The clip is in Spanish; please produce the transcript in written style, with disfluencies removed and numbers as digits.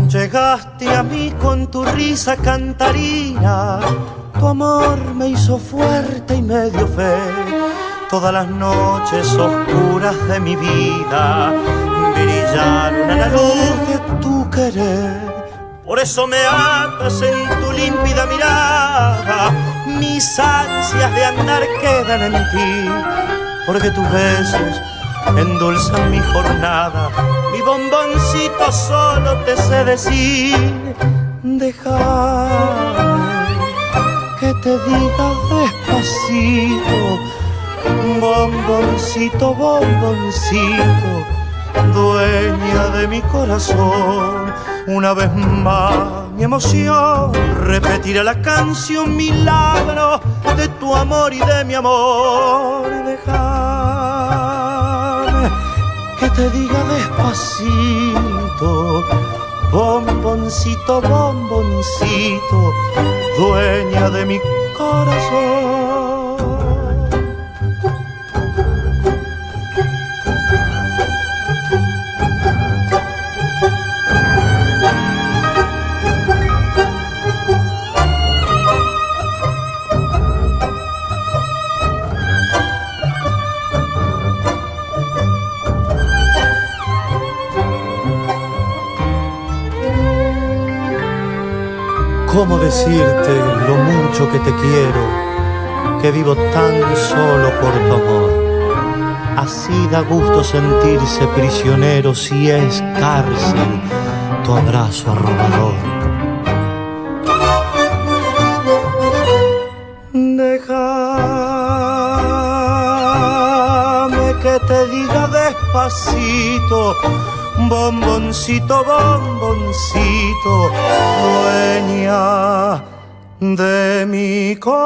Llegaste a mí con tu risa cantarina, tu amor me hizo fuerte y me dio fe. Todas las noches oscuras de mi vida brillaron a la luz de tu querer. Por eso me atas en tu límpida mirada, mis ansias de andar quedan en ti, porque tus besos endulzan mi jornada. Mi bomboncito solo te sé decir, déjame que te diga despacito, bomboncito, bomboncito, dueña de mi corazón. Una vez más mi emoción repetirá la canción milagro de tu amor y de mi amor. Déjame que te diga despacito, bomboncito, bomboncito, dueña de mi corazón. ¿Cómo decirte lo mucho que te quiero, que vivo tan solo por tu amor? Así da gusto sentirse prisionero si es cárcel tu abrazo arrobador. Déjame que te diga despacito, bomboncito, bomboncito, dueña de mi corazón.